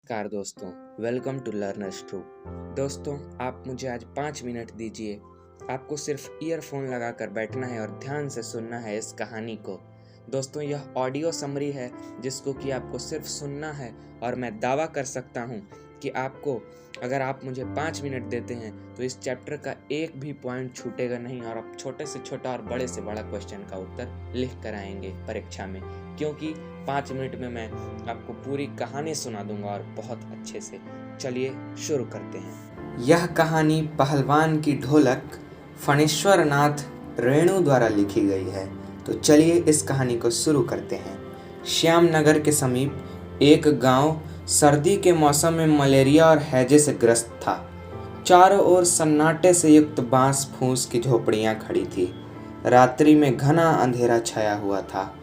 नमस्कार दोस्तों, welcome to learners true. दोस्तों, आप मुझे आज 5 मिनट दीजिए। आपको सिर्फ ईयरफोन लगाकर बैठना है और ध्यान से सुनना है इस कहानी को। दोस्तों, यह ऑडियो समरी है जिसको कि आपको सिर्फ सुनना है और मैं दावा कर सकता हूँ कि आपको, अगर आप मुझे 5 मिनट देते हैं तो इस चैप्टर का एक भी पॉइंट छूटेगा नहीं और आप छोटे से छोटा और बड़े से बड़ा क्वेश्चन का उत्तर लिख कर आएंगे परीक्षा में, क्योंकि 5 मिनट में मैं आपको पूरी कहानी सुना दूंगा और बहुत अच्छे से। चलिए शुरू करते हैं। यह कहानी पहलवान की ढोलक फणीश्वर नाथ रेणु द्वारा लिखी गई है। तो चलिए इस कहानी को शुरू करते हैं। श्यामनगर के समीप एक गांव सर्दी के मौसम में मलेरिया और हैजे से ग्रस्त था। चारों ओर सन्नाटे से युक्त बांस फूस की झोपड़ियां खड़ी थी। रात्रि में घना अंधेरा छाया हुआ था।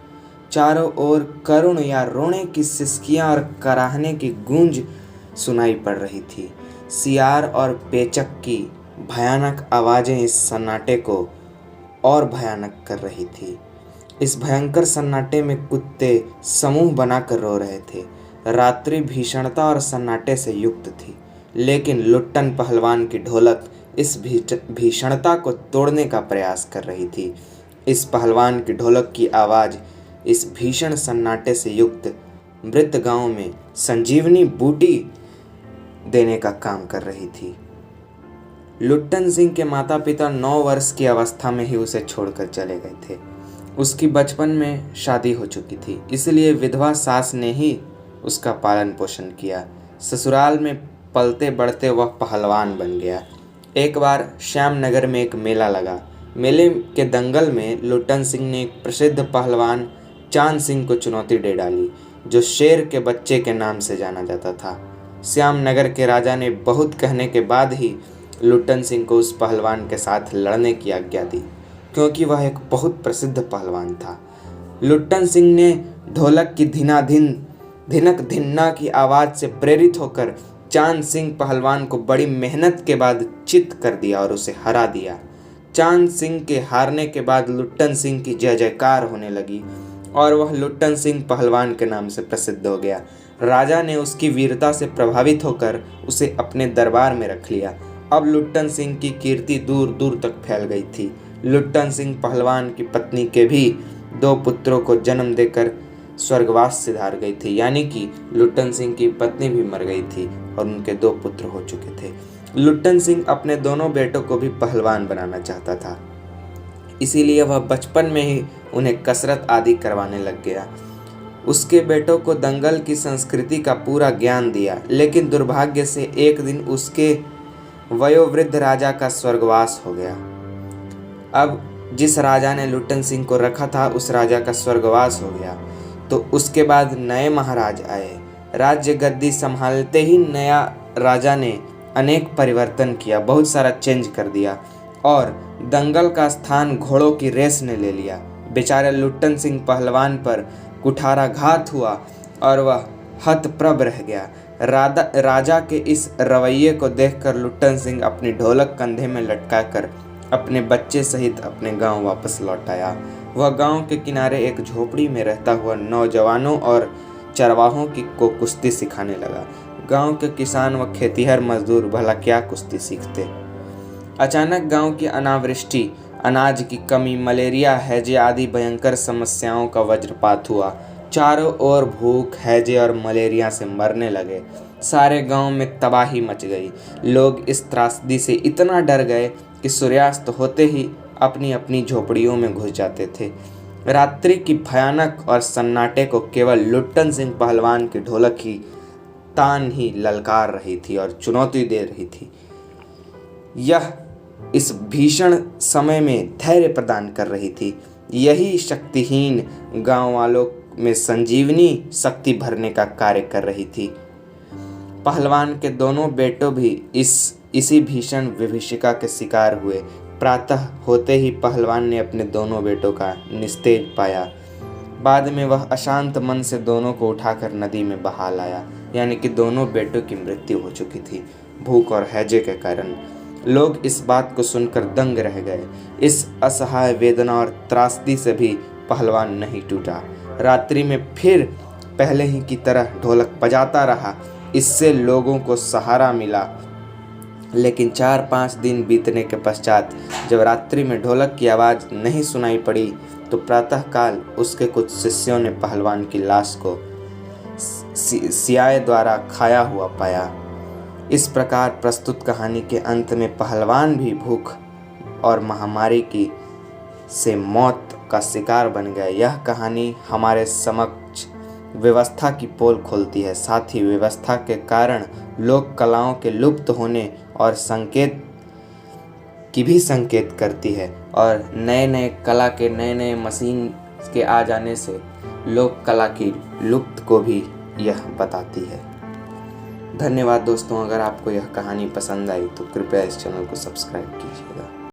चारों ओर करुण या रोने की सिसकियां और कराहने की गूंज सुनाई पड़ रही थी। सियार और पेचक की भयानक आवाजें इस सन्नाटे को और भयानक कर रही थी। इस भयंकर सन्नाटे में कुत्ते समूह बनाकर रो रहे थे। रात्रि भीषणता और सन्नाटे से युक्त थी, लेकिन लुट्टन पहलवान की ढोलक इस भीषणता को तोड़ने का प्रयास कर रही थी। इस पहलवान की ढोलक की आवाज़ इस भीषण सन्नाटे से युक्त मृत गांव में संजीवनी बूटी देने का काम कर रही थी। लुट्टन सिंह के माता पिता 9 वर्ष की अवस्था में ही उसे छोड़कर चले गए थे। उसकी बचपन में शादी हो चुकी थी, इसलिए विधवा सास ने ही उसका पालन पोषण किया। ससुराल में पलते बढ़ते वह पहलवान बन गया। एक बार श्यामनगर में एक मेला लगा। मेले के दंगल में लुट्टन सिंह ने एक प्रसिद्ध पहलवान चांद सिंह को चुनौती दे डाली, जो शेर के बच्चे के नाम से जाना जाता था। श्यामनगर के राजा ने बहुत कहने के बाद ही लुट्टन सिंह को उस पहलवान के साथ लड़ने की आज्ञा दी, क्योंकि वह एक बहुत प्रसिद्ध पहलवान था। लुट्टन सिंह ने ढोलक की धिनक धिन्ना की आवाज़ से प्रेरित होकर चांद सिंह पहलवान को बड़ी मेहनत के बाद चित कर दिया और उसे हरा दिया। चांद सिंह के हारने के बाद लुट्टन सिंह की जय जयकार होने लगी और वह लुट्टन सिंह पहलवान के नाम से प्रसिद्ध हो गया। राजा ने उसकी वीरता से प्रभावित होकर उसे अपने दरबार में रख लिया। अब लुट्टन सिंह की कीर्ति दूर दूर तक फैल गई थी। लुट्टन सिंह पहलवान की पत्नी के भी 2 पुत्रों को जन्म देकर स्वर्गवास सिधार गई थी, यानी कि लुट्टन सिंह की पत्नी भी मर गई थी और उनके 2 पुत्र हो चुके थे। लुट्टन सिंह अपने दोनों बेटों को भी पहलवान बनाना चाहता था, इसीलिए वह बचपन में ही उन्हें कसरत आदि करवाने लग गया। उसके बेटों को दंगल की संस्कृति का पूरा ज्ञान दिया, लेकिन दुर्भाग्य से एक दिन उसके वयोवृद्ध राजा का स्वर्गवास हो गया। अब जिस राजा ने लुट्टन सिंह को रखा था, उस राजा का स्वर्गवास हो गया, तो उसके बाद नए महाराज आए। राज्य गद्दी संभालते ही नया राजा ने अनेक परिवर्तन किया, बहुत सारा चेंज कर दिया और दंगल का स्थान घोड़ों की रेस ने ले लिया। बेचारे लुट्टन सिंह पहलवान पर कुठाराघात हुआ और वह हतप्रभ रह गया। राजा के इस रवैये को देखकर लुट्टन सिंह अपनी ढोलक कंधे में लटकाकर अपने बच्चे सहित अपने गांव वापस लौट आया। वह गांव के किनारे एक झोपड़ी में रहता हुआ नौजवानों और चरवाहों को कुश्ती सिखाने लगा। गांव के किसान व खेतिहर मजदूर भला क्या कुश्ती सीखते। अचानक गांव की अनावृष्टि, अनाज की कमी, मलेरिया, हैजे आदि भयंकर समस्याओं का वज्रपात हुआ। चारों ओर भूख, हैजे और मलेरिया से मरने लगे। सारे गांव में तबाही मच गई। लोग इस त्रासदी से इतना डर गए कि सूर्यास्त होते ही अपनी अपनी झोपड़ियों में घुस जाते थे। रात्रि की भयानक और सन्नाटे को केवल लुट्टन सिंह पहलवान की ढोलक की तान ही ललकार रही थी और चुनौती दे रही थी। यह इस भीषण समय में धैर्य प्रदान कर रही थी। यही शक्तिहीन गांव वालों में संजीवनी शक्ति भरने का कार्य कर रही थी। पहलवान के दोनों बेटों भी इसी भीषण विभीषिका के शिकार हुए। प्रातः होते ही पहलवान ने अपने दोनों बेटों का निस्तेज पाया। बाद में वह अशांत मन से दोनों को उठाकर नदी में बहा लाया, यानी कि दोनों बेटों की मृत्यु हो चुकी थी भूख और हैजे के कारण। लोग इस बात को सुनकर दंग रह गए। इस असहाय वेदना और त्रासदी से भी पहलवान नहीं टूटा। रात्रि में फिर पहले ही की तरह ढोलक बजाता रहा इससे लोगों को सहारा मिला। लेकिन 4-5 दिन बीतने के पश्चात जब रात्रि में ढोलक की आवाज़ नहीं सुनाई पड़ी तो प्रातःकाल उसके कुछ शिष्यों ने पहलवान की लाश को सियाए द्वारा खाया हुआ पाया। इस प्रकार प्रस्तुत कहानी के अंत में पहलवान भी भूख और महामारी की से मौत का शिकार बन गए। यह कहानी हमारे समक्ष व्यवस्था की पोल खोलती है, साथ ही व्यवस्था के कारण लोक कलाओं के लुप्त होने और संकेत की भी संकेत करती है, और नए नए कला के नए नए मशीन के आ जाने से लोक कला की लुप्त को भी यह बताती है। धन्यवाद दोस्तों। अगर आपको यह कहानी पसंद आई तो कृपया इस चैनल को सब्सक्राइब कीजिएगा।